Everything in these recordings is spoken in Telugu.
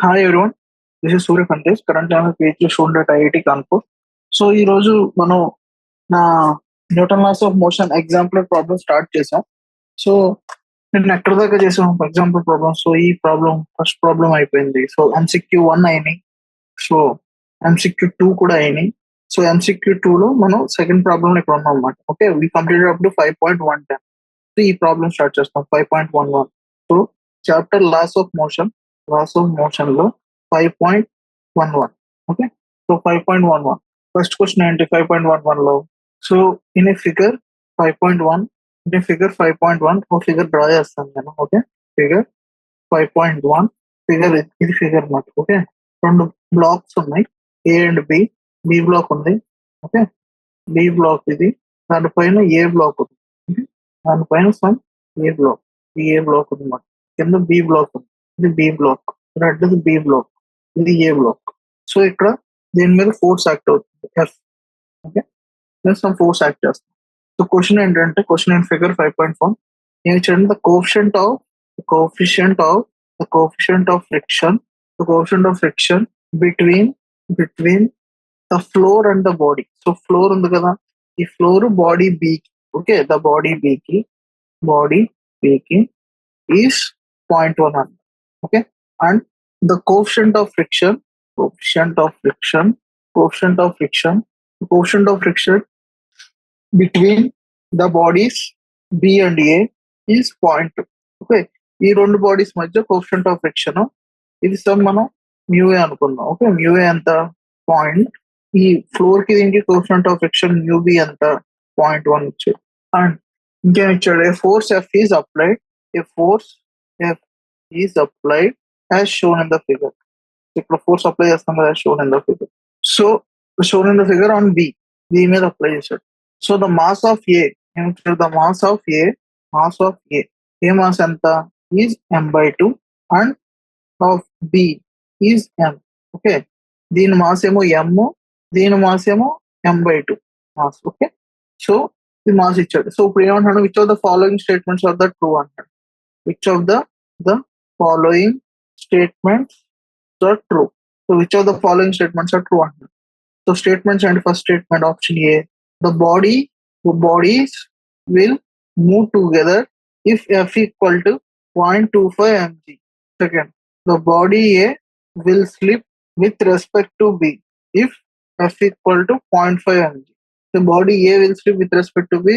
Hi everyone, this is Surya Kantesh. Current I'm PhD student at IIT Kanpur. So ఈ రోజు మనం నా Newton loss of motion example problem start చేసాం. సో నేను ఎక్కడ దాకా చేసాం ఎగ్జాంపుల్ ప్రాబ్లమ్. సో ఈ ప్రాబ్లం ఫస్ట్ ప్రాబ్లం అయిపోయింది. సో MCQ 1 అయినాయి. సో MCQ 2 కూడా అయినాయి. సో MCQ 2 లో మనం సెకండ్ ప్రాబ్లం ఇక్కడ ఉన్నాం అన్నమాట. Okay, we completed up to 5.110. So ఈ ప్రాబ్లం స్టార్ట్ చేస్తాం 5.11. So chapter laws of motion లో 5.11. ఓకే, సో 5.11 ఫస్ట్ క్వశ్చన్ ఏంటి 5.11 లో. So in a figure 5.1, in a figure 5.1 ఒక ఫిగర్ డ్రా చేస్తాను నేను. ఓకే, ఫిగర్ 5.1 ఫిగర్, ఇది ఫిగర్ మాట. ఓకే, రెండు బ్లాక్స్ ఉన్నాయి, A and B. B block ఉంది. ఓకే, బి బ్లాక్ ఇది, దానిపైన ఏ బ్లాక్ ఉంది. Okay? దానిపైన సమ్ ఏ బ్లాక్, ఈ ఏ బ్లాక్ ఉంది మాట. కింద బి బ్లాక్ ఉంది, ఇది B block. Red B block, ఇది ఏ బ్లాక్. సో ఇక్కడ దీని మీద ఫోర్స్ యాక్ట్ అవుతుంది, F. Okay, plus some force act చేస్తుంది. సో క్వశ్చన్ ఏంటంటే, క్వశ్చన్ ఇన్ ఫిగర్ 5.1 ఏం ఇచ్చాడు, the coefficient of friction between the floor and the body. So floor ఉంది కదా, ఈ floor body B. Okay, the body B కి ఈస్ 0.1 అన్న. Okay, and the coefficient of friction between the bodies B and A is 0.2. Okay, ఈ రెండు బాడీస్ మధ్య కోఎఫిషియంట్ ఆఫ్ ఫ్రిక్షన్ ఇది సమ్ మనం మ్యూఏ అనుకుందాం. ఓకే, మ్యూఏ ఎంత, పాయింట్. ఈ ఫ్లోర్ కి దీనికి కోఎఫిషియంట్ ఆఫ్ ఫ్రిక్షన్ మ్యూబి ఎంత, 0.1 ఇచ్చాడు. అండ్ ఇంకేం ఇచ్చాడు, a force F is applied as shown in the figure. ఇక్కడ ఫోర్స్ అప్లై చేస్తాం కదా, shown in the figure. So shown in the figure on B, దీని మీద అప్లై చేశాడు. So the mass of A, the mass of A, A mass ఎంత, is m/2 and of B is m. Okay, దీని మాస్ ఏమో m, దీని మాస్ ఏమో m/2 మాస్. ఓకే, సో ఈ మాస్ ఇచ్చాడు. సో ఇప్పుడు ఏమంటాడు, which of the following statements are the true అంటాడు. Which of the following statements are true. So which of the following statements are true అంటాడు. So statements and first statement option A, the bodies will move together if F equal to 0.25 mg. Second, the body A will slip with respect to B if F equal to 0.5 mg. The body A will slip with respect to B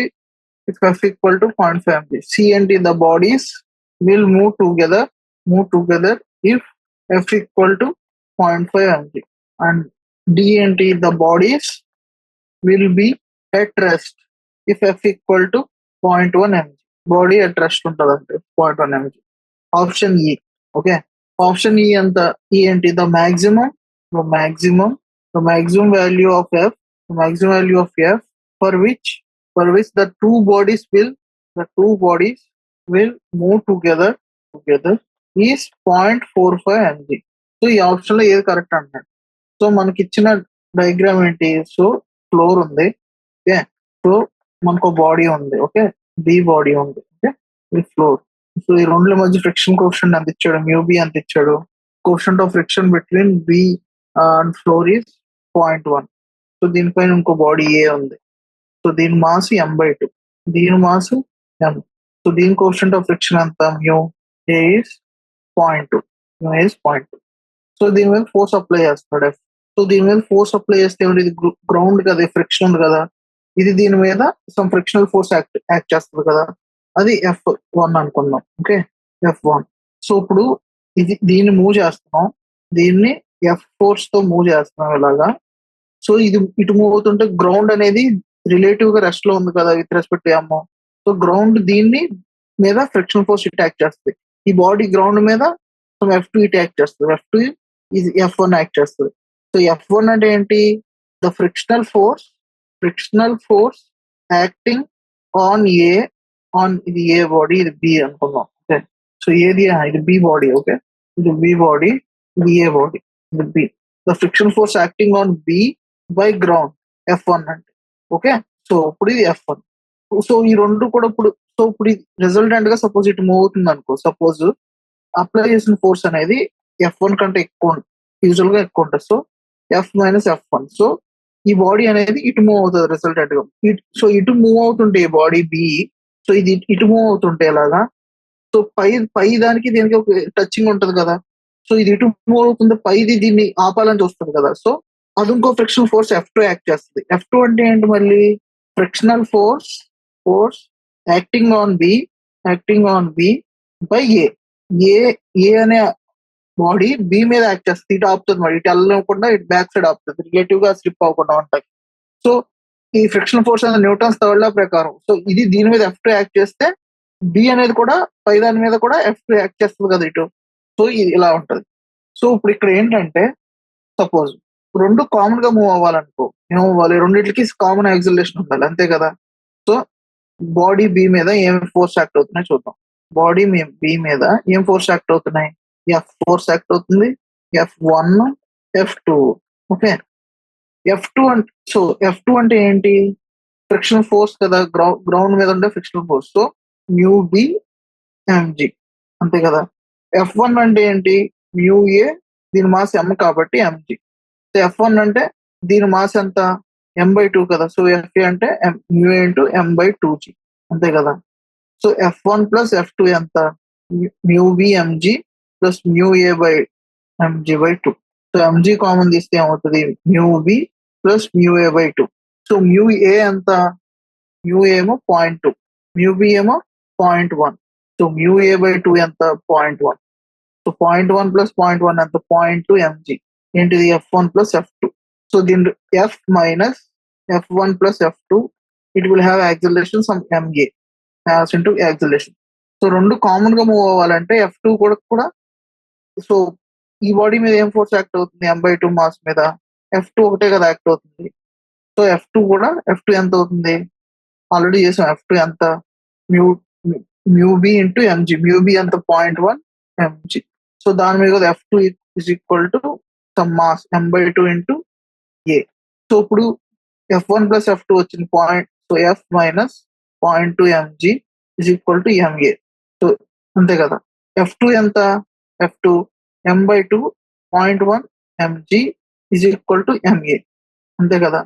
if F equal to 0.5 mg. C and D, the bodies will move together if F equal to 0.5 mg. And D and D, the bodies will be at rest if F equal to 0.1 mg. Body at rest ఉంటుంది అంటే 0.1 mg. ఆప్షన్ ఈ. ఓకే, ఆప్షన్ ఈ అంత, ఈ ఏంటి, the maximum value of F for which the two bodies will move together is 0.45 mg. So ఈ ఆప్షన్ లో ఏది కరెక్ట్ అంటాడు. సో మనకి ఇచ్చిన డయాగ్రామ్ ఏంటి, సో ఫ్లోర్ ఉంది. ఓకే, సో మనకు బాడీ ఉంది. ఓకే, బి బాడీ ఉంది. ఓకే, ఈ ఫ్లోర్. సో ఈ రెండుల మధ్య ఫ్రిక్షన్ కోఎఫిషియంట్ ఎంత ఇచ్చాడు, మ్యూబి ఎంత ఇచ్చాడు. Coefficient of friction between B and floor is 0.1. So దీనిపైన ఇంకో బాడీ ఏ ఉంది. సో దీని మాస్ m/2, దీని మాస్ m. సో దీని కోఎఫిషియంట్ ఆఫ్ ఫ్రిక్షన్ ఎంత, మ్యూ. A is 0.2. సో దీని మీద ఫోర్స్ అప్లై చేస్తాడు ఎఫ్. సో దీని మీద ఫోర్స్ అప్లై చేస్తే ఇది గ్రౌండ్ కదా, ఫ్రిక్షన్ ఉంది కదా, ఇది దీని మీద సమ్ ఫ్రిక్షనల్ ఫోర్స్ యాక్ట్ చేస్తుంది కదా, అది F1 అనుకుందాం. Okay, F1. సో ఇప్పుడు దీన్ని మూవ్ చేస్తున్నాం, దీన్ని ఎఫ్ ఫోర్స్ తో మూవ్ చేస్తున్నాం ఇలాగా. సో ఇది ఇటు మూవ్ అవుతుంటే గ్రౌండ్ అనేది రిలేటివ్ గా రెస్ట్ లో ఉంది కదా with respect to M. So ground దీన్ని మీద ఫ్రిక్షన్ ఫోర్స్ ఇటు యాక్ట్ చేస్తుంది. ఈ బాడీ గ్రౌండ్ మీద F2 ఇటు యాక్ట్ చేస్తుంది. F2 ఇది F1 యాక్ట్ చేస్తుంది. సో F1 అంటే ఏంటి, the frictional force acting on ఇది ఏ బాడీ, ఇది బి అనుకుందాం. ఓకే, సో ఏది, ఇది బి బాడీ. ఓకే, ఇది బి బాడీ, ఇది ఏ బాడీ, ఇది B. The friction force acting on B by ground, F1 అంటే. ఓకే, సో ఇప్పుడు ఇది F1. సో ఈ రెండు కూడా ఇప్పుడు రిజల్టెంట్ గా సపోజ్ ఇటు మూవ్ అవుతుంది అనుకో, సపోజ్ అప్లై చేసిన ఫోర్స్ అనేది F1 కంటే ఎక్కువ యూజువల్ గా ఎక్కువ ఉంటుంది. So F minus F1. So ఈ బాడీ అనేది ఇటు మూవ్ అవుతుంది రిజల్టెంట్ గా. సో ఇటు మూవ్ అవుతుంటే ఈ బాడీ బి, సో ఇది ఇటు మూవ్ అవుతుంటే ఎలాగా, సో పై దానికి దీనికి ఒక టచింగ్ ఉంటది కదా. సో ఇది ఇటు మూవ్ అవుతుంది, పైది దీన్ని ఆపాలని చూస్తుంది కదా. సో అది ఇంకో ఫ్రిక్షనల్ ఫోర్స్ F2 యాక్ట్ చేస్తుంది. F2 అంటే ఏంటి మళ్ళీ? Frictional force acting on B by A. A అనే బాడీ బి మీద యాక్ట్ చేస్తుంది, ఇటు ఆపుతుంది మరి, ఇటు వెళ్ళకుండా ఇటు బ్యాక్ సైడ్ ఆపుతుంది, రిలేటివ్ గా స్లిప్ అవ్వకుండా ఉంటాయి. సో ఈ ఫ్రిక్షన్ ఫోర్స్ అనేది న్యూటన్స్ థర్డ్ లా ప్రకారం, సో ఇది దీని మీద F2 యాక్ట్ చేస్తే బి అనేది కూడా పై దాని మీద కూడా F2 యాక్ట్ చేస్తుంది కదా ఇటు. సో ఇది ఇలా ఉంటది. సో ఇప్పుడు ఇక్కడ ఏంటంటే, సపోజ్ రెండు కామన్ గా మూవ్ అవ్వాలనుకో, ఏమవ్వాలి? రెండింటికి కామన్ యాక్సిలరేషన్ ఉండాలి, అంతే కదా. సో బాడీ బి మీద ఏం ఫోర్స్ యాక్ట్ అవుతున్నాయి చూద్దాం. బాడీ బి మీద ఏం ఫోర్స్ యాక్ట్ అవుతున్నాయి? F ఫోర్స్ యాక్ట్ అవుతుంది, F1, F2. ఓకే, F2 అంటే, సో F2 అంటే ఏంటి? ఫ్రిక్షన్ ఫోర్స్ కదా, గ్రౌండ్ మీద ఉండే friction force. So mu B mg, అంతే కదా. F1 అంటే ఏంటి? మ్యూ ఏ, దీని మాస్ m కాబట్టి mg. సో F1 అంటే దీని మాస్ ఎంత? m/2 కదా. సో Fa అంటే మ్యూ ఇంటూ m/2g, అంతే కదా. సో F1 ప్లస్ F2 ఎంత? Mu B mg plus mu A by mg/2. So mg common తీస్తే ఏమవుతుంది? Mu B plus mu a/2. So mu A ఎంత? మ్యూ ఏమో 0.2, మ్యూ బి ఏమో 0.1. సో మ్యూ a/2 ఎంత? 0.1. సో 0.1 ప్లస్ 0.1 ఎంత? 0.2 mg. ఏంటిది? F1 plus F2. సో దీని F minus F1 plus F2, it will have acceleration some ma mass into acceleration. So రెండు కామన్ గా మూవ్ అవ్వాలంటే F2 కూడా సో ఈ బాడీ మీద ఏం ఫోర్స్ యాక్ట్ అవుతుంది? m/2 మాస్ మీద. F2 ఒకటే కదా యాక్ట్ అవుతుంది. సో F2 ఎంత అవుతుంది? ఆల్రెడీ చేసాం. F2 ఎంత? Mu B into mg. Mu B ఎంత? 0.1 mg. సో దాని మీద F2 is equal to some mass m/2 into a. So ఇప్పుడు F1 ప్లస్ F2 వచ్చింది point. So F minus 0.2 mg is equal to ma. So అంతే కదా. F2 ఎంత? F2 m/2 0.1 mg is equal to ma, అంతే కదా.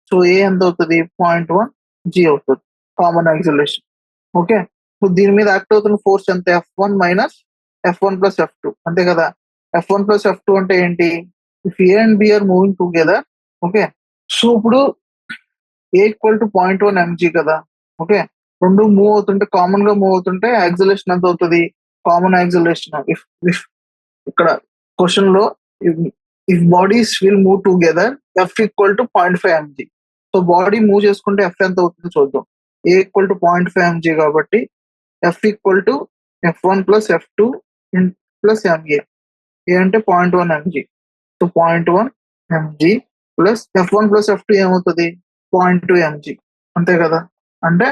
సో ఏ ఎంత అవుతుంది? 0.1 g అవుతుంది, కామన్ యాక్సిలరేషన్. ఓకే, సో దీని మీద యాక్ట్ అవుతున్న ఫోర్స్ ఎంత? F1 minus F1 plus F2, అంతే కదా. F1 ప్లస్ F2 అంటే ఏంటి? If A and B are moving together, okay, so ఇప్పుడు ఏ ఈక్వల్ టు 0.1 mg కదా. ఓకే, రెండు మూవ్ అవుతుంటే, కామన్ గా మూవ్ అవుతుంటే యాక్సిలరేషన్ ఎంత అవుతుంది? కామన్ యాక్సిలరేషన్ ఇఫ్ ఇక్కడ క్వశ్చన్ లో if bodies will move together F equal to 0.5 mg. So body move చేసుకుంటే F ఎంత అవుతుంది చూద్దాం. ఏ ఈక్వల్ టు 0.5 mg కాబట్టి F equal to F1 plus F2 plus ma. ఏ అంటే 0.1 mg. So 0.1 mg plus F1 plus F2 ఏమవుతుంది? 0.2 mg, అంతే కదా. అంటే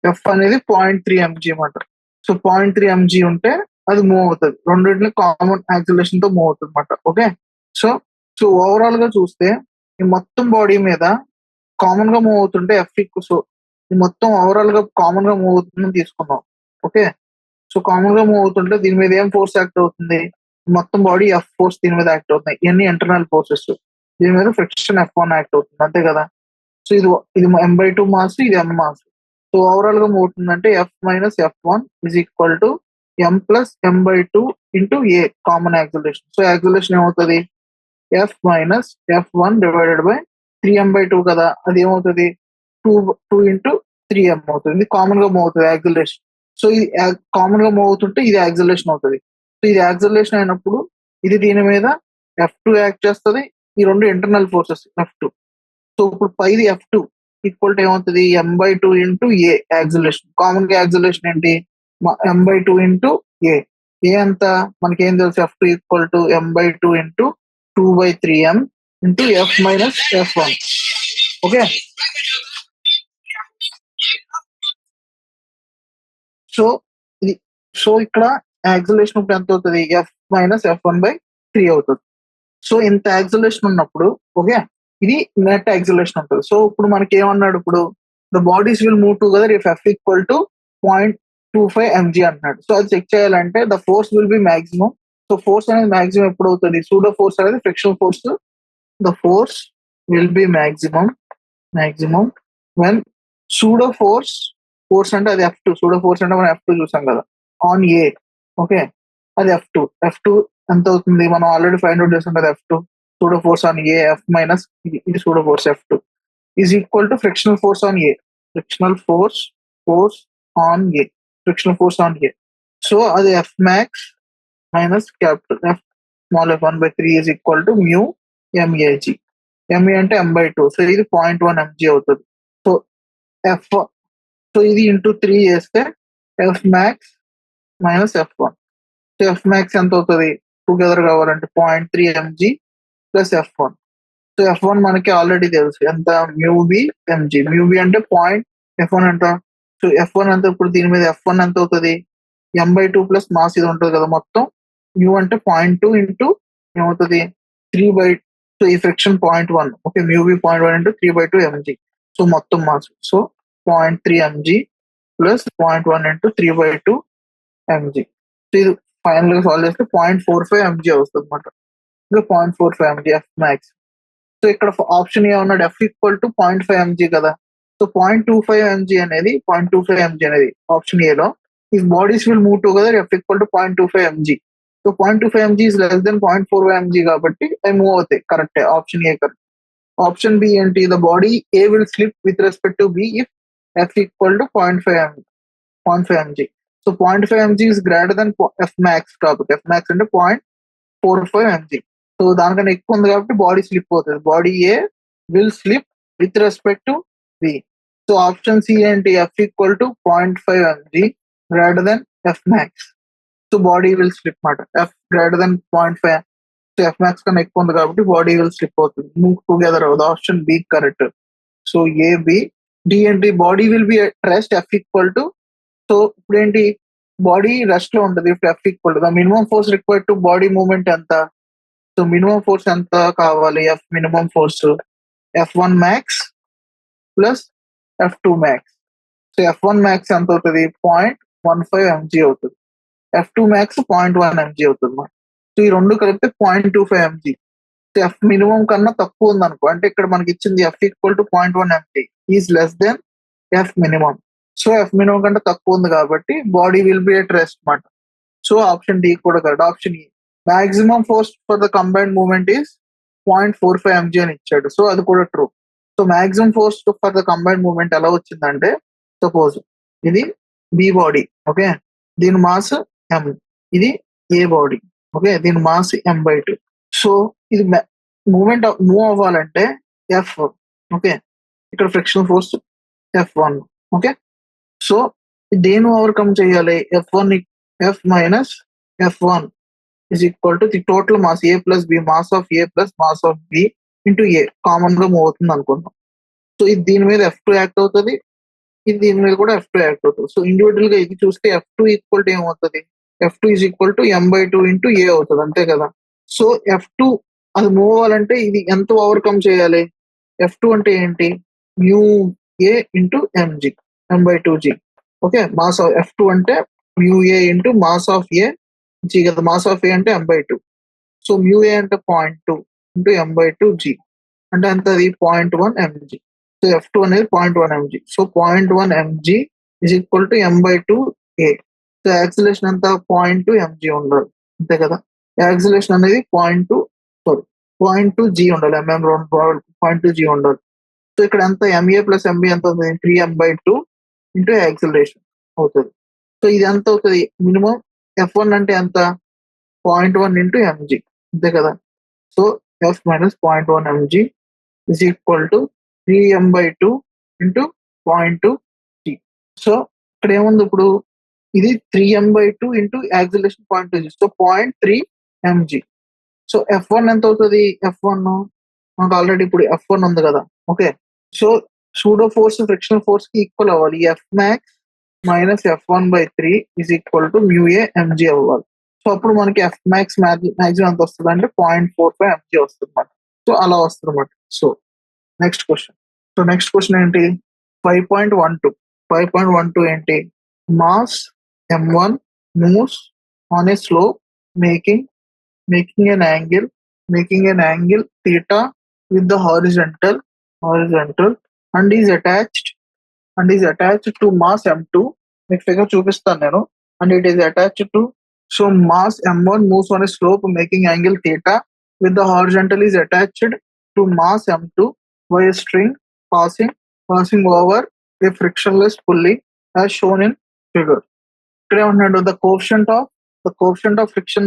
F అనేది 0.3 mg అన్నమాట. సో 0.3 mg ఉంటే అది మూవ్ అవుతుంది, రెండింటిని కామన్ యాక్సిలరేషన్ తో మూవ్ అవుతుంది అనమాట. ఓకే, సో సో ఓవరాల్ గా చూస్తే ఈ మొత్తం బాడీ మీద కామన్ గా మూవ్ అవుతుంటే F ఈక్వల్, సో ఈ మొత్తం ఓవరాల్ గా కామన్ గా మూవ్ అవుతుందని తీసుకున్నాం. ఓకే, సో కామన్ గా మూవ్ అవుతుంటే దీని మీద ఏం ఫోర్స్ యాక్ట్ అవుతుంది? మొత్తం బాడీ F ఫోర్స్ దీని మీద యాక్ట్ అవుతున్నాయి, ఇవన్నీ ఇంటర్నల్ ఫోర్సెస్. దీని మీద ఫ్రిక్షన్ F1 యాక్ట్ అవుతుంది, అంతే కదా. సో ఇది m/2 మాస్, ఇది m మాస్. సో ఓవరాల్ గా మూవ్ అవుతుందంటే F minus F1 is equal to m plus m/2 into A, common acceleration. So acceleration ఏమవుతుంది? F minus F1 divided by 3m/2 కదా. అది ఏమవుతుంది? 2 ఇంటూ 3m అవుతుంది. ఇది కామన్ గా మూవ్ అవుతుంది యాక్సిలరేషన్. సో ఇది కామన్ గా మూవ్ అవుతుంటే ఇది యాక్సిలరేషన్ అవుతుంది. సో ఇది యాక్సిలరేషన్ అయినప్పుడు ఇది దీని మీద F2 యాక్ట్ చేస్తుంది. ఈ రెండు ఇంటర్నల్ ఫోర్సెస్ F2. సో ఇప్పుడు పైది F2 ఈక్వల్ టు ఏమవుతుంది? m/2 ఇంటూ ఏ యాక్సిలరేషన్. కామన్ గా యాక్సిలరేషన్ ఏంటి? m/2 ఇంటూ ఏ. ఏ అంత మనకి ఏం తెలుసు? F2 equal to m/2 into 2/3m into F minus F1. Okay, so ఇది, సో ఇక్కడ యాక్సిలరేషన్ ఇప్పుడు ఎంత అవుతుంది? F మైనస్ F1/3 అవుతుంది. సో ఇంత యాక్సిలరేషన్ ఉన్నప్పుడు, ఓకే, ఇది నెట్ యాక్సిలరేషన్ ఉంటుంది. సో ఇప్పుడు మనకి ఏమన్నాడు? ఇప్పుడు the bodies will move together if F equal to 0.25 mg అంటున్నాడు. సో అది చెక్ చేయాలంటే the force will be maximum. So force అనేది మాక్సిమం ఎప్పుడు అవుతుంది? సూడో ఫోర్స్ అనేది friction force. The force will be maximum when pseudo force అంటే అది F2. సూడో ఫోర్స్ అంటే మనం F2 చూసాం కదా ఆన్ ఏ. ఓకే, అది F2 ఎంత అవుతుంది? మనం ఆల్రెడీ ఫైండ్ అవుట్ చేసాం కదా F2. Pseudo force on A F minus ఇది pseudo force F2 is equal to frictional force on A. Frictional force on A. Frictional force on A. So అది F max minus capital F small f1/3 is equal to mu MAG. MA అంటే M/2. సో ఇది 0.1 mg అవుతుంది. సో F, సో ఇది ఇంటూ 3 చేస్తే F max minus F1. So F max ఎంత అవుతుంది టుగెదర్ కావాలంటే 0.3 mg plus F1. So F1 మనకి ఆల్రెడీ తెలుసు ఎంత, మ్యూబి mg. మ్యూబి అంటే పాయింట్, F1 ఎంత? సో F1 ఎంత? ఇప్పుడు దీని మీద F1 ఎంత అవుతుంది? M/2 ప్లస్ మాస్ ఇది ఉంటుంది కదా మొత్తం. మ్యూ అంటే 0.2 ఇంటూ ఏమవుతుంది 3/, సో ఈ friction 0.1. Okay, mu B 0.1 into 3/2 mg. So మొత్తం mass so 0.3 mg plus 0.1 into 3/2 mg. So ఇది ఫైనల్ గా సాల్వ్ చేస్తే 0.45 mg వస్తుంది అనమాట. ఇంకా 0.45 mg F మ్యాక్స్. సో ఇక్కడ ఆప్షన్ ఏ ఉన్నాడు F ఈక్వల్ టు 0.5 mg కదా. సో 0.25 mg అనేది ఆప్షన్ ఏలో if bodies will move together F equal to 0.25 mg. So 0.25 mg is less than 0.45 mg కాబట్టి అవి మూవ్ అవుతాయి. కరెక్టే, option A correct. Option B ఏంటి? The body A will slip with respect to B if F equal to 0.5 mg. So 0.5 mg is greater than F max కాబట్టి F మ్యాక్స్ అంటే 0.45 mg. సో దానికన్నా ఎక్కువ ఉంది కాబట్టి బాడీ స్లిప్ అవుతుంది. Body A will slip with respect to B. So option C ఏంటి? F equal to 0.5 mg greater than F max. So body will slip మాట. F greater than 0.5. So F max కన్నా ఎక్కువ ఉంది కాబట్టి బాడీ విల్ స్లిప్ అవుతుంది. మూవ్ టుగెదర్ అవుతుంది. Option B correct. So A, B, D ఏంటి? Body will be at rest F equal to, so ఇప్పుడు ఏంటి? బాడీ రెస్ట్ లో ఉంటుంది. F equal to the minimum force required to body movement ఎంత? సో మినిమం ఫోర్స్ ఎంత కావాలి? F minimum force F1 max plus F2 max. So F1 max ఎంత అవుతుంది? 0.15 mg అవుతుంది. F2 మ్యాక్స్ 0.1 mg అవుతుంది. సో ఈ రెండు కలిపితే 0.25 mg. సో F మినిమం కన్నా తక్కువ ఉంది అనుకో, అంటే ఇక్కడ మనకి ఇచ్చింది F equal to 0.1 mg is less than F minimum. So F minimum కంటే తక్కువ ఉంది కాబట్టి body will B at rest మాట. సో ఆప్షన్ డి కూడా కరెక్ట్. ఆప్షన్ ఈ maximum force for the combined movement is 0.45 mg అని ఇచ్చాడు. సో అది కూడా true. So maximum force for the combined movement ఎలా వచ్చిందంటే, సపోజ్ ఇది బి బాడీ. ఓకే, దీని మాస్ M, ఇది ఏ బాడీ. ఓకే, దీని మాస్ M/2. సో ఇది మూవ్మెంట్ మూవ్ అవ్వాలంటే F. ఓకే, ఇక్కడ friction force F1. Okay, so దేని ఓవర్కమ్ చేయాలి? F minus F1 is equal to the total mass A plus B, mass of A plus mass of B into A common గా మూవ్ అవుతుంది అనుకుందాం. సో ఇది దీని మీద F2 యాక్ట్ అవుతుంది, ఇది దీని మీద కూడా F2 యాక్ట్ అవుతుంది. సో ఇండివిజువల్ గా ఇది చూస్తే F2 ఈక్వల్ టు ఏమవుతుంది? F2 is equal to M/2 into A అవుతుంది, అంతే కదా. సో F2 అది మూవ్ అవ్వాలంటే ఇది ఎంత ఓవర్కమ్ చేయాలి? F2 అంటే ఏంటి? Mu A into mg, M/2g. Okay, mass of F2 అంటే mu A into mass of A g కదా. మాస్ ఆఫ్ A అంటే M/2. సో మ్యూ A అంటే 0.2 ఇంటూ M/2g అంటే ఎంత? అది 0.1 mg. సో F2 అనేది 0.1 mg. So 0.1 mg is equal to M/2a. So acceleration ఎంత? 0.2 mg ఉండాలి, అంతే కదా. యాక్సిలేషన్ అనేది 0.2 g ఉండాలి. mm 0.2 g ఉండాలి. సో ఇక్కడ ఎంత? MA ప్లస్ MB ఎంత అవుతుంది? 3m/2 ఇంటూ యాక్సిలరేషన్ అవుతుంది. సో ఇది ఎంత అవుతుంది? మినిమం F1 అంటే ఎంత? 0.1 ఇంటూ mg, అంతే కదా. So F minus 0.1 mg is equal to 3m/2 into 0.2 g. So ఇక్కడ ఏముంది ఇప్పుడు? ఇది 3m/2 into acceleration 0.2 g. So 0.3 mg. So F1 ఎంత అవుతుంది? F1 మనకు ఆల్రెడీ ఇప్పుడు F1 ఉంది కదా. Okay, so pseudo force frictional force కి ఈక్వల్ అవ్వాలి. F max minus F1/3 is equal to mu A mg అవ్వాలి. సో అప్పుడు మనకి F మ్యాక్స్ మ్యాక్సిమం ఎంత వస్తుంది అంటే 0.45 mg వస్తుంది అన్నమాట. సో అలా వస్తుంది అన్నమాట. సో నెక్స్ట్ క్వశ్చన్ ఏంటి? 5.12 ఏంటి? Mass M1 moves on a slope making making an angle theta with the horizontal and is attached to mass m2. మీకు ఫిగర్ చూపిస్తాను నేను. And it is attached to, so mass m1 moves on a slope making angle theta with the horizontal is attached to mass m2 by a string passing over a frictionless pulley as shown in figure. ఇక్కడ ఏమంటున్నాడు, the coefficient of friction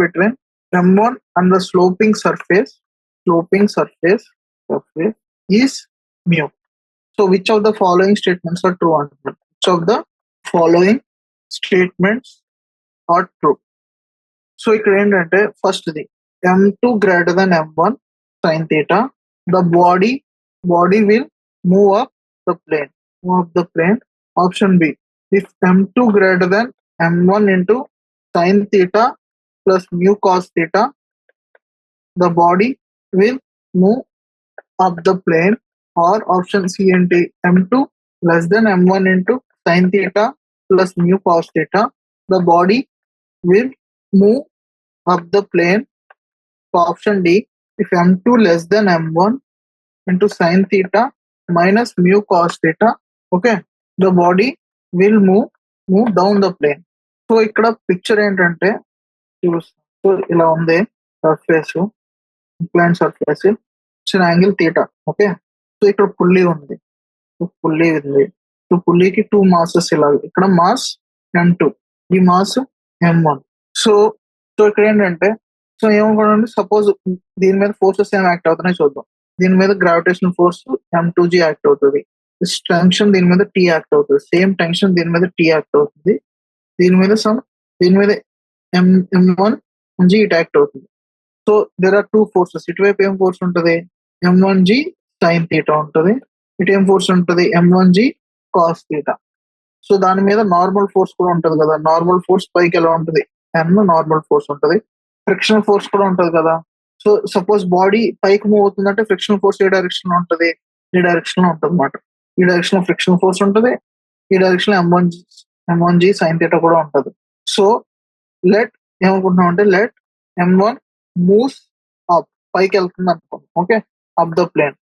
between m1 and the sloping surface is mu. So which of the following statements are true? Which of the following statements are true? So ఇక్కడ ఏంటంటే first the m2 greater than m1 sin theta, the body will move up the plane. Option B, if m2 greater than m1 into sin theta plus mu cos theta, the body will move up the plane. Or option C and D, m2 less than m1 into sin theta plus mu cos theta, the body will move up the plane. So option D, if m2 less than m1 into sin theta minus mu cos theta, okay, the body will move down the plane. So ఇక్కడ పిక్చర్ ఏంటంటే సో ఇలా ఉంది సర్ఫేస్, ఇంక్లైన్ సర్ఫేస్, ఇచ్చిన యాంగిల్ థీటా. ఓకే, సో ఇక్కడ పుల్లీ ఉంది. సో పుల్లీకి 2 masses ఇలా, ఇక్కడ మాస్ m2, ఈ మాస్ m1. సో ఇక్కడ ఏంటంటే, సో ఏమనుకోండి, సపోజ్ దీని మీద ఫోర్సెస్ ఏం యాక్ట్ అవుతున్నాయి చూద్దాం. దీని మీద గ్రావిటేషనల్ ఫోర్స్ m2g యాక్ట్ అవుతుంది. టెన్షన్ దీని మీద T యాక్ట్ అవుతుంది. సేమ్ టెన్షన్ దీని మీద T యాక్ట్ అవుతుంది. దీని మీద m1g ఇట్ యాక్ట్ అవుతుంది. So there are 2 forces. ఇటువైపు ఏం ఫోర్స్ ఉంటుంది, m1g sin theta ఉంటుంది. ఇటు ఏం ఫోర్స్ ఉంటుంది, m1g cos theta. సో దాని మీద నార్మల్ ఫోర్స్ కూడా ఉంటుంది కదా. నార్మల్ ఫోర్స్ పైకి ఎలా ఉంటుంది, నార్మల్ ఫోర్స్ ఉంటుంది. ఫ్రిక్షనల్ ఫోర్స్ కూడా ఉంటుంది కదా. సో సపోజ్ బాడీ పైకి మూవ్ అవుతుందంటే ఫ్రిక్షనల్ ఫోర్స్ ఏ డైరెక్షన్ లో ఉంటుంది, ఈ డైరెక్షన్ లో ఉంటుంది అనమాట. ఈ డైరెక్షన్ లో ఫ్రిక్షనల్ ఫోర్స్ ఉంటుంది, ఈ డైరెక్షన్ లో m1g sin theta కూడా ఉంటుంది. సో లెట్ ఏమనుకుంటున్నాం అంటే, లెట్ m1 మూవ్స్ అప్, పైకి వెళ్తుంది అనుకోండి. Okay, up the plane.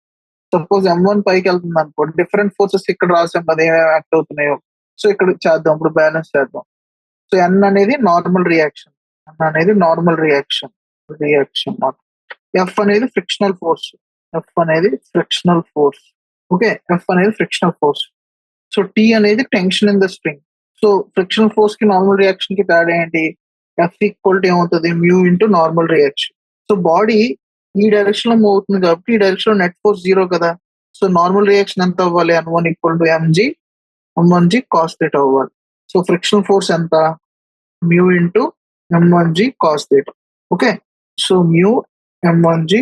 Suppose m1 పైకి వెళ్తుంది అనుకోండి, డిఫరెంట్ ఫోర్సెస్ ఇక్కడ రాసాం కదా ఏమేమి యాక్ట్ అవుతున్నాయో. సో ఇక్కడ చేద్దాం, ఇప్పుడు బ్యాలెన్స్ చేద్దాం. సో n అనేది నార్మల్ రియాక్షన్, f అనేది ఫ్రిక్షనల్ ఫోర్స్, ఓకే, f అనేది ఫ్రిక్షనల్ ఫోర్స్. సో T అనేది tension in the spring. So frictional force కి నార్మల్ రియాక్షన్ కి తేడా ఏంటి, F ఈక్వల్ టు ఏమవుతుంది, mu into normal reaction. So body ఈ డైరెక్షన్ లో మూవ్ అవుతుంది కాబట్టి ఈ డైరెక్షన్ లో నెట్ ఫోర్స్ 0 కదా. సో నార్మల్ రియాక్షన్ ఎంత అవ్వాలి, n1 equal to m1g cos theta అవ్వాలి. సో ఫ్రిక్షనల్ ఫోర్స్ ఎంత, mu into m1g cos theta. Okay, so mu m1g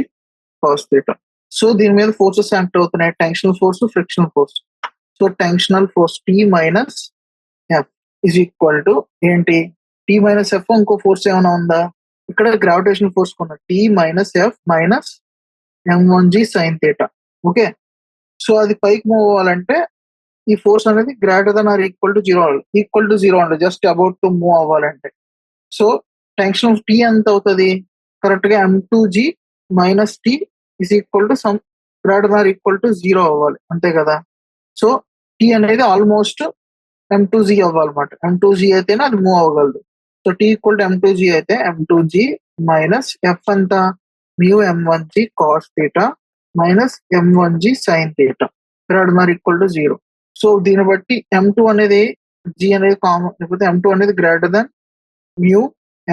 cos theta. So దీని మీద ఫోర్సెస్ యాక్ట్ అవుతున్నాయి, tensional force, frictional force. So tensional force T minus F is equal to ఏంటి, T మైనస్ ఎఫ్. ఇంకో ఫోర్స్ ఏమైనా ఉందా, ఇక్కడ గ్రావిటేషన్ ఫోర్స్ కొన్న T minus F minus m1g sin theta. Okay, so అది పైకి మూవ్ అవ్వాలంటే ఈ ఫోర్స్ అనేది greater than or equal to 0 అంటే జస్ట్ అబౌట్ టు మూవ్ అవ్వాలంటే. సో టెన్షన్ ఆఫ్ T ఎంత అవుతుంది, కరెక్ట్ గా m2g minus T is equal to some greater than or equal to 0 అవ్వాలి, అంతే కదా. సో T అనేది ఆల్మోస్ట్ m2g అవ్వాలన్నమాట. m2g అయితేనే అది మూవ్ అవ్వగలదు. So T equal to m2g అయితే m2g మైనస్ ఎఫ్ అంత mu m1g cos theta minus m1g sin theta greater than or equal to 0. So దీన్ని బట్టి m2 అనేది g అనేది కామన్, లేకపోతే m2 అనేది greater than mu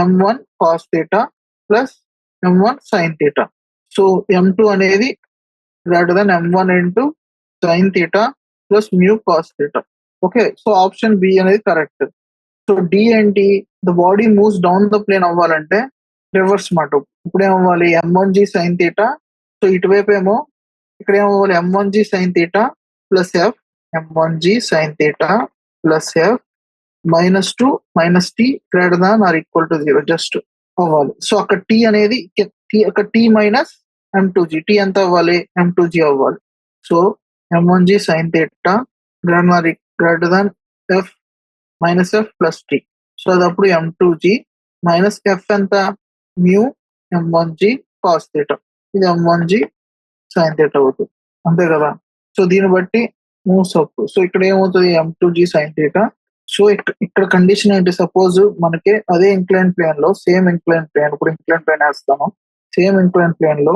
m1 cos theta plus m1 sin theta. So m2 అనేది greater than m1 into sin theta plus mu cos theta. Okay, so option B అనేది కరెక్ట్. సో డి ఏంటి, the body moves down the plane అవ్వాలంటే రివర్స్ మాట. ఇప్పుడు ఏమవ్వాలి, m1g sin theta. సో ఇటువైపు ఏమో ఇక్కడ ఏమవ్వాలి, m1g sin theta plus F, m1g sin theta plus F minus 2 minus T greater than or equal to 0 just అవ్వాలి. సో అక్కడ T అనేది అక్కడ T మైనస్ m2g, T ఎంత అవ్వాలి, m2g అవ్వాలి. So m1g sin theta greater than F minus F plus T. So అది అప్పుడు m2g మైనస్ ఎఫ్ ఎంత మ్యూ m1g కాస్ థీటా, ఇది m1g సైన్ థీటా అవుతుంది అంతే కదా. సో దీన్ని బట్టి మూవ్స్ అప్. సో ఇక్కడ ఏమవుతుంది m2g సైన్ థీటా. సో ఇక్కడ కండిషన్ ఏంటి, సపోజ్ మనకి అదే ఇంక్లైన్ ప్లేన్ లో సేమ్ ఇంక్లైన్ ప్లేన్, ఇప్పుడు ఇంక్లైన్ ప్లేన్ వేస్తాను, సేమ్ ఇంక్లైన్ ప్లేన్ లో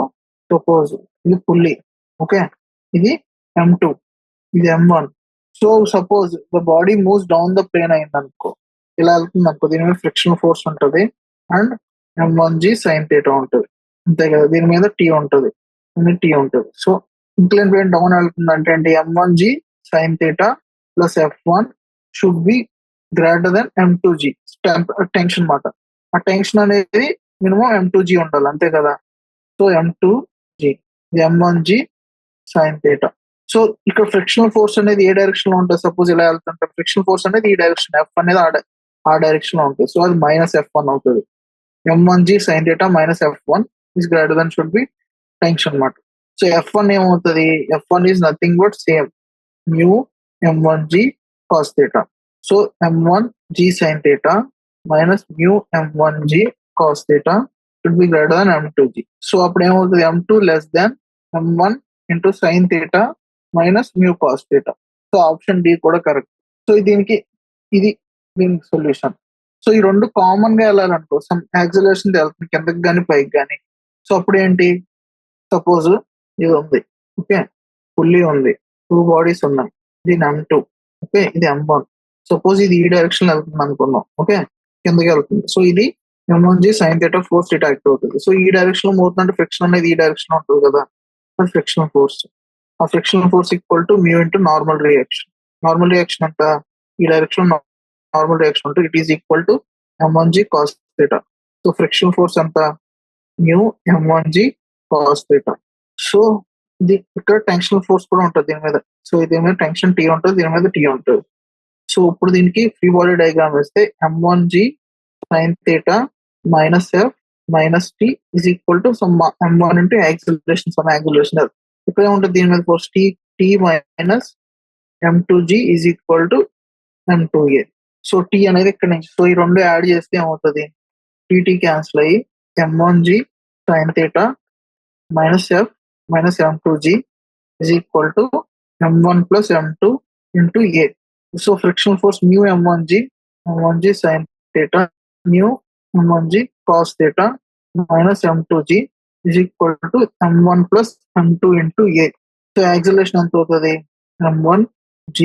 సపోజ్ ఇది పుల్లి, ఓకే, ఇది m2, ఇది m1. So suppose the body moves down the plane అయింది అనుకో, ఇలా వెళ్తుంది అనుకో, దీని మీద ఫ్రిక్షన్ ఫోర్స్ ఉంటుంది అండ్ m1g సైన్ థీటా ఉంటుంది అంతే కదా. దీని మీద టీ ఉంటుంది, టీ ఉంటుంది. సో ఇంక్లైన్ ప్లేన్ డౌన్ వెళ్తుంది అంటే ఏంటి, m1g sine theta plus f1 should be greater than m2g tension మాట. ఆ టెన్షన్ అనేది మినిమం m2g ఉండాలి అంతే కదా. So m2g m1g sine theta. So ఇక్కడ ఫ్రిక్షనల్ ఫోర్స్ అనేది ఏ డైరెక్షన్ లో ఉంటుంది, సపోజ్ ఇలా వెళ్తుంటే ఫ్రిక్షనల్ ఫోర్స్ అనేది ఈ డైరెక్షన్, ఎఫ్ అనేది ఆ డైరెక్షన్ లో ఉంటుంది. సో అది మైనస్ f1 అవుతుంది. m1g sine theta minus f1 is greater than should be tension అన్నమాట. సో f1 ఏమవుతుంది, f1 is nothing but same mu m1g cos theta. So m1g sine theta minus mu m1g cos theta should be greater than m2g. So అప్పుడు ఏమవుతుంది, m2 less than m1 into sine theta minus mu cos theta. So option D కూడా కరెక్ట్. సో దీనికి దీనికి సొల్యూషన్. సో ఈ రెండు కామన్ గా వెళ్ళాలనుకో, సమ్ యాక్సిలరేషన్ వెళ్తుంది కిందకి కానీ పైకి కానీ. సో అప్పుడు ఏంటి, సపోజ్ ఇది ఉంది, ఓకే, పుల్లి ఉంది, 2 బాడీస్ ఉన్నాయి, దీని m2, ఓకే, ఇది m1. సపోజ్ ఇది ఈ డైరెక్షన్ వెళ్తుంది అనుకున్నాం, ఓకే, కిందకి వెళ్తుంది. సో ఇది m1g sine theta force theta act అవుతుంది. సో ఈ డైరెక్షన్ లో మూవ్ అంటే ఫ్రిక్షన్ అనేది ఈ డైరెక్షన్ లో ఉంటుంది కదా, ఫ్రిక్షనల్ ఫోర్స్. ఆ frictional force equal to mu into normal reaction. Normal reaction అంత ఈ డైరెక్షన్ నార్మల్ రియాక్షన్ ఉంటుంది, it is equal to m1g cos theta. So frictional force ఎంత mu m1g cos theta. So ఇది ఇక్కడ టెన్షనల్ ఫోర్స్ కూడా ఉంటుంది దీని మీద. సో దీని మీద టెన్షన్ టీ ఉంటుంది, దీని మీద టీ ఉంటుంది. సో ఇప్పుడు దీనికి ఫ్రీ బాడీ డయాగ్రామ్ వేస్తే m1g sine theta minus F minus T is equal to some m1 into acceleration, some acceleration ఇక్కడ ఉంటుంది దీని మీద force T minus m2g is equal to m2a. So T అనేది ఇక్కడ నుంచి, సో ఈ రెండు యాడ్ చేస్తే ఏమవుతుంది, టీ క్యాన్సిల్ అయ్యి m1g sine theta minus F minus m2g is equal to m1 plus m2 into a. So frictional force mu m1g sine theta mu m1g cos theta minus m2g is equal to m1 plus m2 into a. So acceleration ఎంత అవుతుంది, m1g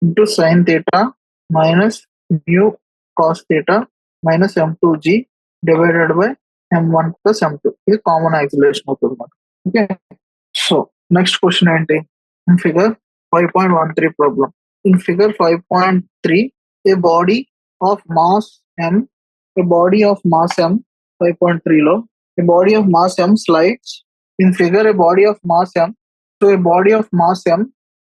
into sine theta minus mu cos theta minus m2g divided by m1 plus m2. ఇది కామన్ యాక్సిలరేషన్ అవుతుంది మనకు. ఓకే, సో నెక్స్ట్ క్వశ్చన్ ఏంటి, in figure 5.13 problem. In figure 5.3 A body of mass m, a body of mass m, 5.3 లో a body of mass m slides. In figure a body of mass m, so a body of mass m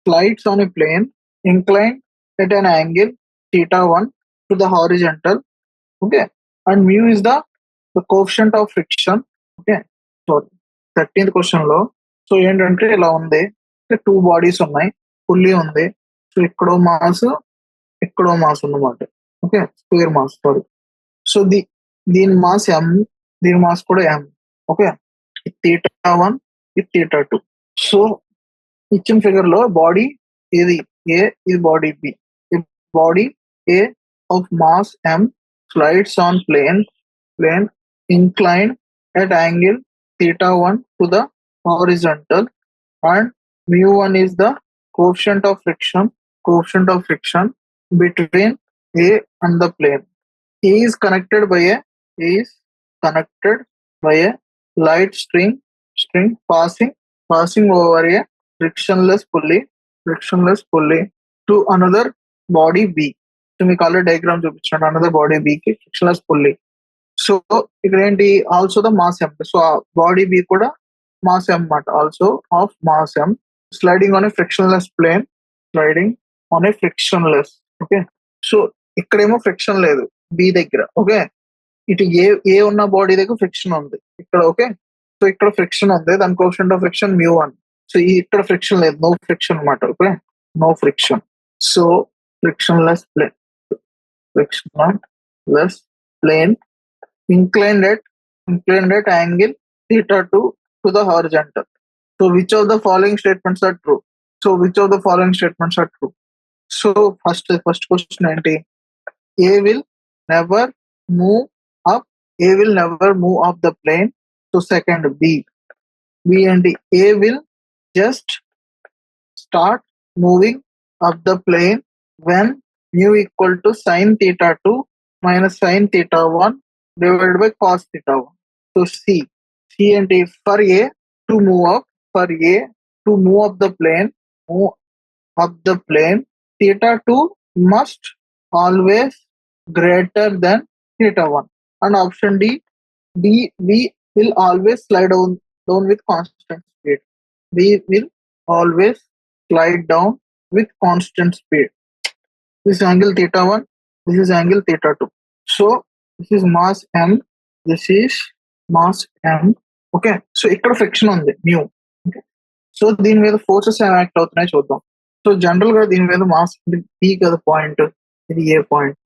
slides on a plane inclined at an angle θ1 to the horizontal, okay, and mu is the coefficient of friction. Okay, so 13th question లో సో ఏంటంటే ఇలా ఉంది, 2 బాడీస్ ఉన్నాయి, పుల్లి ఉంది, సో ఇక్కడో మాస్ ఉన్నమాట, okay, square mass, sorry. So దీని మాస్ m, దీని మాస్ కూడా m, ఓకే, θ1 θ2. సో ఇచ్చిన ఫిగర్ లో బాడీ ఇది A, ఇది body B. Body A of mass m slides on plane inclined at angle θ1 to the horizontal, and mu1 is the coefficient of friction between A and the plane. A is connected by a light string passing over a frictionless pulley to another body B. So మీకు ఆల్రెడీ డయాగ్రామ్ చూపించాను, అనదర్ బాడీ B కి ఫ్రిక్షన్లెస్ పుల్లీ. సో ఇక్కడ ఏంటి, also the mass m. So body B కూడా మాస్ m అన్నమాట, also of mass m sliding on a frictionless plane, okay. So ఇక్కడేమో ఫ్రిక్షన్ లేదు B దగ్గర, ఓకే, ఇటు ఏ ఉన్న బాడీ దగ్గర ఫ్రిక్షన్ ఉంది ఇక్కడ, ఓకే. సో ఇక్కడ ఫ్రిక్షన్ ఉంది, దాని కోఎఫిషియంట్ ఆఫ్ ఫ్రిక్షన్ μ1. సో ఇక్కడ ఫ్రిక్షన్ లేదు, నో ఫ్రిక్షన్ అన్నమాట, okay, no friction. So frictionless plane inclined at angle theta 2 to the horizontal. So which of the following statements are true? So first question ఏంటి? A will never move up. A will never move up the plane. So second B ఏంటి? A will just start moving up the plane when mu equal to sin theta 2 minus sin theta 1 divided by cos theta 1. So C and D for A to move up, move up the plane, theta 2 must always greater than theta 1. And option D will always slide down with constant speed. B will always slide down with constant speed. This is angle theta 1, this is angle theta 2. So this is mass M, this is mass M. Okay, so ఇక్కడ ఫ్రిక్షన్ ఉంది mu. Okay, సో దీని మీద ఫోర్సెస్ ఏం యాక్ట్ అవుతున్నాయి చూద్దాం. సో జనరల్ గా దీని మీద మాస్ పి కదా పాయింట్, ఇది ఏ పాయింట్,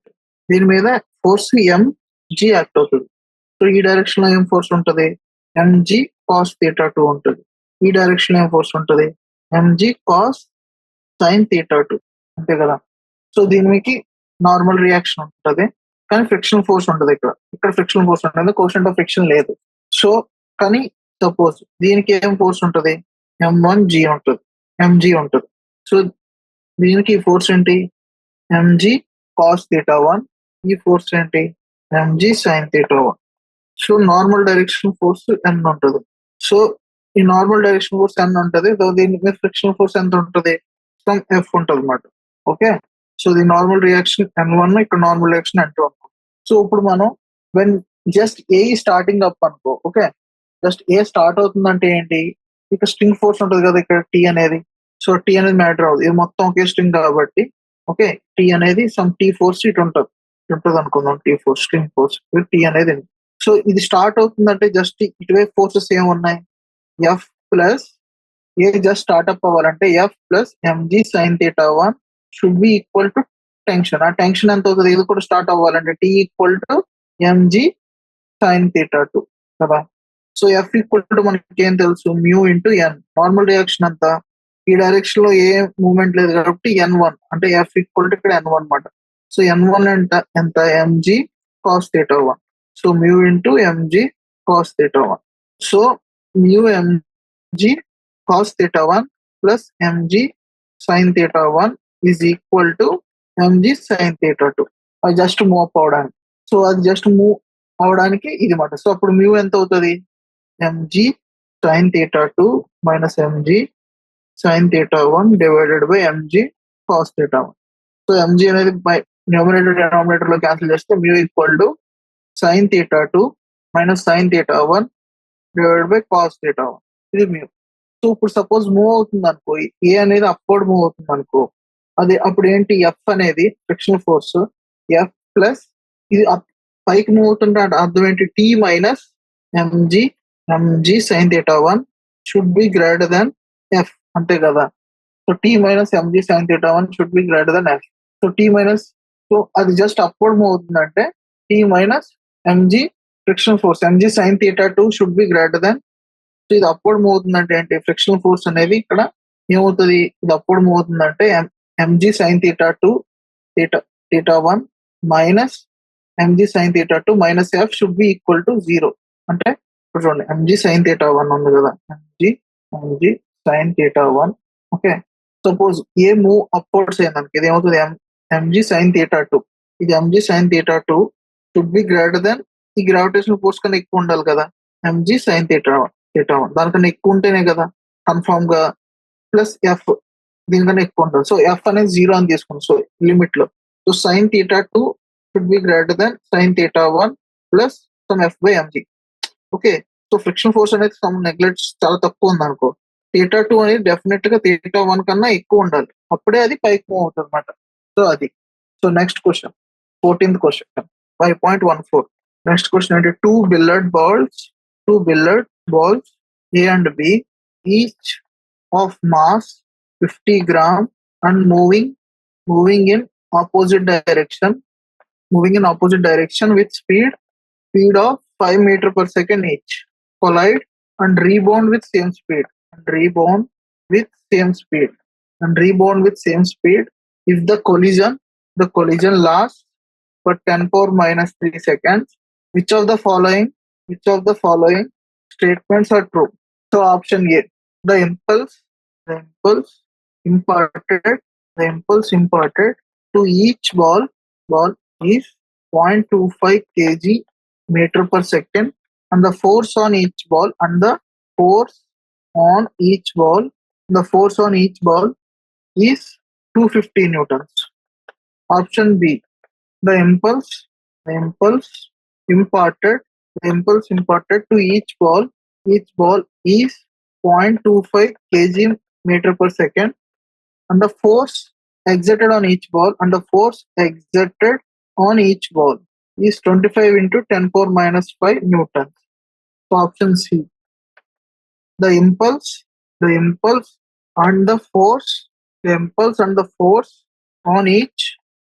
దీని మీద ఫోర్స్ ఎంజి యాక్ట్ అవుతుంది. సో ఈ డైరెక్షన్ లో ఏం ఫోర్స్ ఉంటుంది? ఎంజి కాస్ థీటా 2 ఉంటుంది. ఈ డైరెక్షన్ లో ఏం ఫోర్స్ ఉంటుంది? ఎంజి కాస్ సైన్ థీటా 2, అంతే కదా. సో దీనికి నార్మల్ రియాక్షన్ ఉంటుంది, కానీ ఫ్రిక్షన్ ఫోర్స్ ఉంటుంది. ఇక్కడ ఫ్రిక్షన్ ఫోర్స్ ఉంటుంది, కోషంట్ ఆఫ్ ఫ్రిక్షన్ లేదు. సో కానీ సపోజ్ దీనికి ఏం ఫోర్స్ ఉంటుంది? ఎంజి ఉంటుంది. సో దీనికి ఫోర్స్ ఏంటి? ఎంజి కాస్ థీటా 1, ఈ ఫోర్స్ ఏంటి? MG sine theta 1. So normal direction force N ఉంటుంది. సో ఈ నార్మల్ డైరెక్షన్ ఫోర్స్ ఎన్ ఉంటుంది, దీని మీద ఫ్రిక్షన్ ఫోర్స్ ఎంత ఉంటుంది? సమ్ ఎఫ్ ఉంటుంది అన్నమాట. Okay, so the normal reaction N1, ఇక్కడ నార్మల్ రియాక్షన్ N2 అనుకో. సో ఇప్పుడు మనం when just a starting up అనుకో. ఓకే, జస్ట్ ఏ స్టార్ట్ అవుతుందంటే ఏంటి? ఇక్కడ స్ట్రింగ్ ఫోర్స్ ఉంటుంది కదా, ఇక్కడ టీ అనేది. సో టీ అనేది మ్యాటర్ అవుతుంది, ఇది మొత్తం ఒకే స్ట్రింగ్ కాబట్టి. ఓకే, టీ అనేది సమ్ టీ ఫోర్స్ ఇటు ఉంటుంది అనుకుందాం, T force string force T అనేది. సో ఇది స్టార్ట్ అవుతుందంటే జస్ట్ ఇటువైపు ఫోర్సెస్ ఏమున్నాయి? F plus a just start up అవ్వాలంటే F plus mg sine theta 1 should be equal to tension. ఆ టెన్షన్ ఎంత అవుతుంది? ఇది కూడా స్టార్ట్ అవ్వాలంటే T equal to mg sine theta 2 కదా. సో ఎఫ్ ఈక్వల్ టు మనకి ఏం తెలుసు? మ్యూ ఇంటూ ఎన్. నార్మల్ రియాక్షన్ అంతా ఈ డైరెక్షన్ లో ఏ మూవ్మెంట్ లేదు కాబట్టి N1 అంటే ఎఫ్ ఈక్వల్ టు ఇక్కడ N1 అనమాట. సో N1 ఎంత? MG cos theta 1. So mu into MG cos theta 1. So mu MG cos theta 1 plus mg sine theta 1 is equal to mg sine theta 2. అది జస్ట్ మూవ్ అప్ అవడానికి. సో అది జస్ట్ మూవ్ అవడానికి ఇది మాట. సో అప్పుడు మ్యూ ఎంత అవుతుంది? MG sine theta 2 minus mg sine theta 1 divided by MG cos theta 1. So MG అనేది బై న్యూమరేటర్ డినామినేటర్ లో క్యాన్సిల్ చేస్తే mu equal to sign theta 2 minus sign theta 1 divided by cos theta 1. ఇది మ్యూ. సో ఇప్పుడు సపోజ్ మూవ్ అవుతుంది అనుకో, ఏ అనేది అప్వర్డ్ మూవ్ అవుతుంది అనుకో, అది అప్పుడు ఏంటి? ఎఫ్ అనేది ఫ్రిక్షన్ ఫోర్స్ ఎఫ్ ప్లస్ ఇది పైకి మూవ్ అవుతుంటే అర్థం ఏంటి? T minus mg sine theta 1 should be greater than F, అంతే కదా. So T minus mg sine theta 1 should be greater than F. So T minus, so అది జస్ట్ అప్వర్డ్ మూవ్ అవుతుందంటే T minus mg friction force mg sine theta 2 should be greater than. So ఇది అప్వర్డ్ మూవ్ అవుతుందంటే ఏంటి? ఫ్రిక్షన్ ఫోర్స్ అనేది ఇక్కడ ఏమవుతుంది? ఇది అప్వర్డ్ మూవ్ అవుతుందంటే mg sine theta 2 theta 1 minus mg sine theta 2 minus F should be equal to 0. అంటే ఇప్పుడు చూడండి, ఎంజీ సైన్ థీటా 1 ఉంది కదా, MG sine theta 1. Okay, suppose A move upwards అయిందనుకో, ఇది ఏమవుతుంది? ఎంజీ సైన్ థీటా 2, ఇది MG sine theta 2 should be greater than, ఈ గ్రావిటేషన్ ఫోర్స్ కన్నా ఎక్కువ ఉండాలి కదా, ఎంజీ సైన్ థీటా 1. దానికన్నా ఎక్కువ ఉంటేనే కదా కన్ఫర్మ్ గా, ప్లస్ ఎఫ్ దీనికన్నా ఎక్కువ ఉంటుంది. సో ఎఫ్ అనేది 0 అని తీసుకుంటాం, సో లిమిట్ లో. So sine theta 2 should be greater than sine theta 1 plus some F by mg. Okay, so friction force అనేది సమ్ నెగ్లెక్ట్ చాలా తక్కువ ఉంది అనుకో, థీటా 2 అనేది డెఫినెట్ గా థీటా 1 కన్నా ఎక్కువ ఉండాలి, అప్పుడే అది పైకి మూవ్ అవుతుంది అనమాట. సో అది. So next question, 14th question 5.14. Next question అంటే two billiard balls A and B, each of mass 50 gram and moving in opposite direction with speed speed of 5 meter per second each, collide and rebound with same speed, and rebound with same speed, and rebound with same speed. If the collision lasts for 10 power minus 3 seconds, which of the following statements are true? So option A, the impulse imparted, to each ball is 0.25 kg meter per second, and the force on each ball is 250 newtons. Option B, the impulse imparted to each ball is 0.25 kg meter per second, and the force exerted on each ball is 25 into 10 power minus 5 newtons. So option C, the impulse and the force on each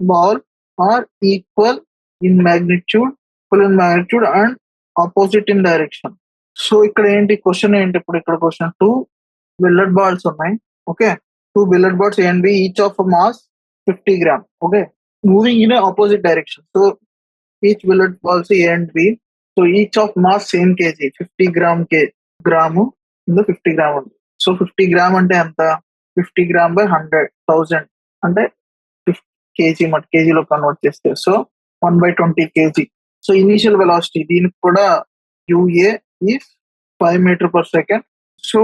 ball are equal in magnitude and opposite in direction. So ఇక్కడ ఏంటి క్వశ్చన్ ఏంటి, ఇప్పుడు ఇక్కడ క్వశ్చన్ 2 బిల్లెట్ బాల్స్ ఉన్నాయి. Okay, 2 billiard balls A and B, each of a mass 50 gram. Okay, moving in a opposite direction. So each billiard balls A and B, so each of mass same kg, 50 gram in the 50 gram ఉంది. సో 50 gram అంటే ఎంత, 50 gram by 100,000 అంటే 50 kg మట్ కేజీలో కన్వర్ట్ చేస్తే, so 1/20 kg. So initial velocity దీనికి కూడా UA is 5 meter per second. So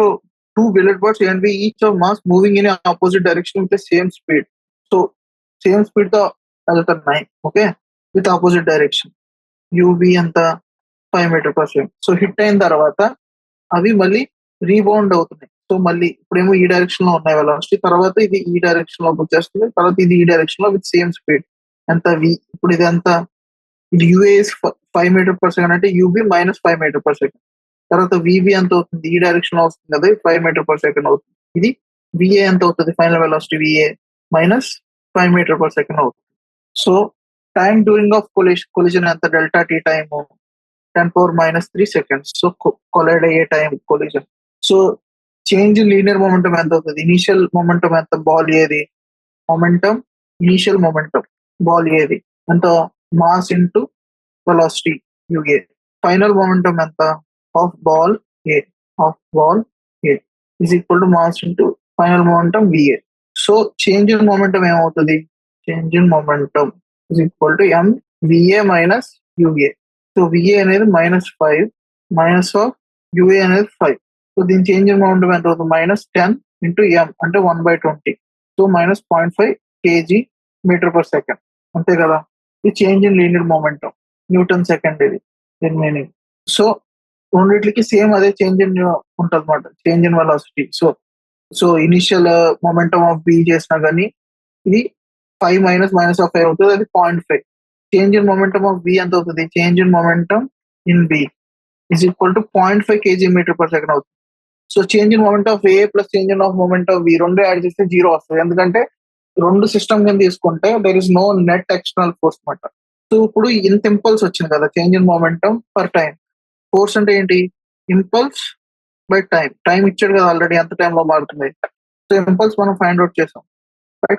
2 billiard balls A and B, each of mass moving in an opposite direction with the same speed. So same speed తో వెళ్తున్నాయి. Okay, with opposite direction. UB అంత 5 meter per second. So hit అయిన తర్వాత అవి మళ్ళీ రీబౌండ్ అవుతున్నాయి. సో మళ్ళీ ఇప్పుడేమో ఈ డైరెక్షన్ లో ఉన్నాయి వెలాసిటీ, తర్వాత ఇది ఈ డైరెక్షన్ లోకి వచ్చేస్తుంది, తర్వాత ఇది ఈ డైరెక్షన్ లో విత్ సేమ్ స్పీడ్. ఎంత V, ఇప్పుడు ఇది ఎంత, ఇది UA is 5 meter per second అంటే UB minus 5 meter per second. తర్వాత VB ఎంత అవుతుంది, ఈ డైరెక్షన్ లో వస్తుంది కదా, 5 meter per second అవుతుంది. ఇది VA ఎంత అవుతుంది, final velocity VA minus 5 meter per second అవుతుంది. So time during of collision ఎంత, delta T time 10 power minus 3 seconds. So collide అయ్యే time collision. So change in linear momentum ఎంత అవుతుంది, ఇనిషియల్ మొమెంటం ఎంత, బాల్ ఏది మొమెంటం, ఇనిషియల్ మొమెంటం బాల్ ఏది ఎంత, mass into velocity UA. Final momentum ఎంత, of ball A is equal to mass into final momentum VA. So change in momentum ఏమవుతుంది, change in momentum is equal to MVA minus UA. So VA అనేది -5 మైనస్ ఆఫ్ UA అనేది 5. సో దీని చేంజ్ ఇన్ మొమెంటం ఎంత అవుతుంది, -10 into M అంటే 1/20. So -0.5 kg metre per second, అంతే కదా. ఈ change in linear momentum newton second ఇది దీని మీనింగ్. సో రెండిట్లకి సేమ్ అదే చేంజ్ ఇన్ ఉంటుంది అనమాట, change in velocity. So initial momentum of B చేసినా కానీ ఇది 5 మైనస్ ఆఫ్ 5 అవుతుంది, అది 0.5. Change in momentum of B ఎంత అవుతుంది, change in momentum in B is equal to 0.5 kg metre per second అవుతుంది. So change in moment of A plus change in of moment of B రెండు యాడ్ చేస్తే 0 వస్తుంది, ఎందుకంటే రెండు సిస్టమ్ కింద తీసుకుంటే there is no net external force అనమాట. సో ఇప్పుడు ఇంత ఇంపల్స్ వచ్చింది కదా, change in momentum per time. Force అంటే ఏంటి, ఇంపల్స్ బై టైం ఇచ్చాడు కదా ఆల్రెడీ, ఎంత టైంలో మారుతుంది. సో ఇంపల్స్ మనం ఫైండ్ అవుట్ చేసాం బై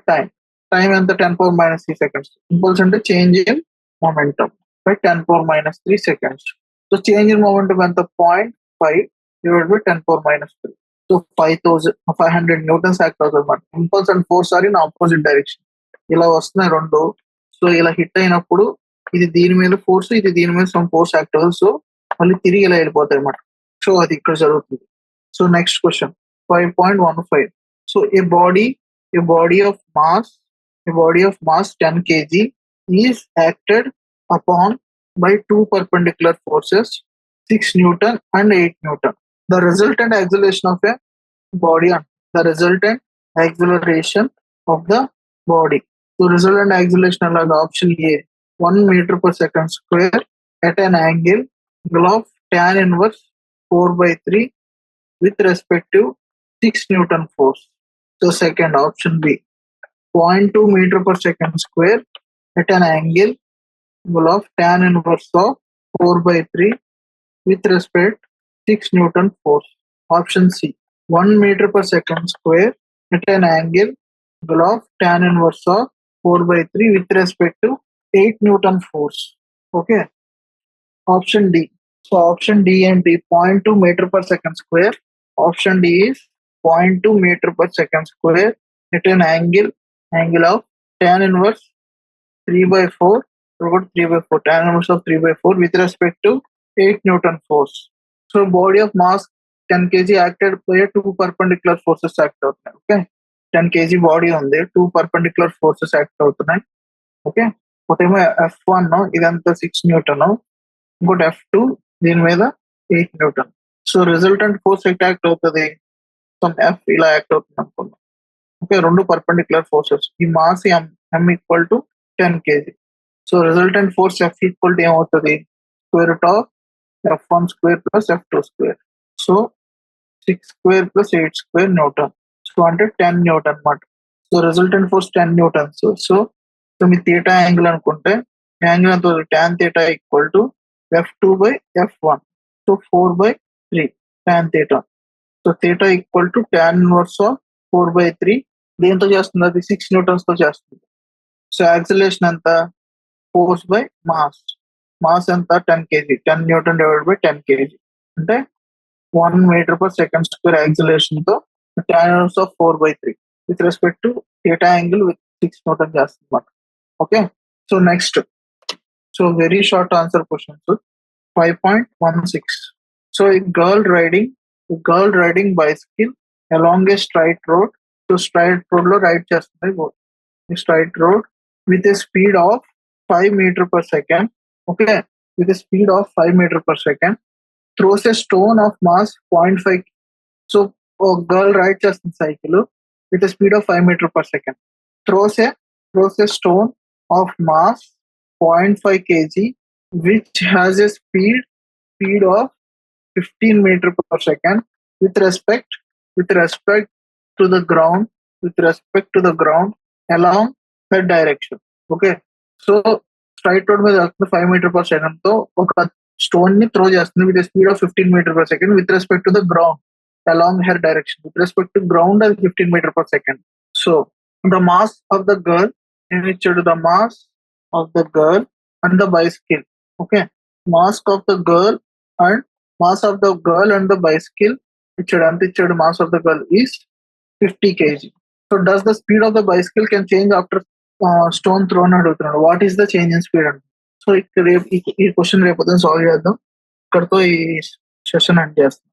టైం ఎంత, 10 power minus 3 seconds. ఇంపల్స్ అంటే change in momentum by 10 power minus 3 seconds. So change in momentum ఎంత, 0.5 divided by 10 power minus 3. So 500 newtons act అవుతుంది అనమాట. Impulse and force are in opposite direction. ఇలా వస్తున్నాయి రెండు. సో ఇలా హిట్ అయినప్పుడు ఇది దీని మీద ఫోర్స్, ఇది దీని మీద సమ్ ఫోర్స్ యాక్ట్ అవుతుంది. సో మళ్ళీ తిరిగి ఇలా వెళ్ళిపోతాయి అనమాట. సో అది ఇక్కడ జరుగుతుంది. So next question 5.15. So A body of mass 10 kg is acted upon by two perpendicular forces 6 Newton and 8 Newton. The resultant acceleration of the body. So resultant acceleration like option A 1 meter per second square at an angle of tan inverse 4/3 with respective 6 Newton force. So second option B 0.2 meter per second square at an angle of tan inverse of 4/3 with respect 6 Newton force. Option C, 1 meter per second square at an angle of tan inverse of 4/3 with respect to 8 Newton force. Okay. Option D. So option D and D, 0.2 meter per second square. Option D is 0.2 meter per second square at an angle of tan inverse 3/4. So got 3/4, tan inverse of 3/4 with respect to 8 Newton force. So body of mass 10 kg acted by 2 perpendicular forces act అవుతున్నాయి. ఓకే, 10 kg బాడీ ఉంది, 2 perpendicular forces యాక్ట్ అవుతున్నాయి. ఓకే, ఒకటేమో F1 ఇదంతా 6 న్యూటన్, ఇంకోటి F2 దీని మీద 8 newton. So resultant force at act అవుతుంది, సమ్ F ఇలా యాక్ట్ అవుతుంది అనుకున్నాం. ఓకే, రెండు పర్పెండిక్యులర్ ఫోర్సెస్. ఈ mass M equal to 10 kg. So resultant force F equal to ఏమవుతుంది, square root of F1 square plus F2 square. So 6 square plus 8 square newton. So అంటే 10 న్యూటన్ అన్నమాట. So resultant force 10 newtons. So మీ థీటా యాంగిల్ అనుకుంటే యాంగిల్ ఎంత, tan theta equal to F2/F1. So 4/3 tan theta. So theta equal to tan inverse of 4/3. దేంతో చేస్తుంది, అది 6 న్యూటన్స్ తో చేస్తుంది. సో యాక్సిలరేషన్ ఎంత, ఫోర్స్ బై మాస్. మాస్ ఎంత, 10 kg. 10 newton divide by 10 kg అంటే 1 metre per second square acceleration తో tan inverse of 4/3 with respect to theta angle with 6 newton చేస్తుంది అన్నమాట. Okay, so next, so very short answer questions. 5.16. So a girl riding bicycle along a straight road. So straight road లో రైడ్ చేస్తుంది, straight road with a speed of 5 meter per second. Okay, with a speed of 5 meter per second, throws a stone of mass 0.5. So a girl rides a cycle with a speed of 5 meter per second, throws a stone of mass 0.5 kg, which has a speed of 15 meter per second with respect to the ground along that direction. Okay, so straight road మీద 5 మీటర్ పర్ సెకండ్ తో ఒక స్టోన్ ని త్రో చేస్తుంది with speed of 15 metre per second with respect to the ground along her direction. With respect to ground అది 15 metre per second. So the mass of the girl ఇచ్చాడు, the mass of the girl and the bicycle. Okay, mass of the girl and the bicycle ఇచ్చాడు. ఎంత ఇచ్చాడు, mass of the girl is 50 kg. So does the speed of the bicycle can change after stone throne అడుగుతున్నాడు. What is the change in speed అంటే. సో ఇక్కడ ఈ క్వశ్చన్ రేపు సాల్వ్ చేద్దాం. ఇక్కడతో ఈ సెషన్ ఎండ్ చేస్తాం.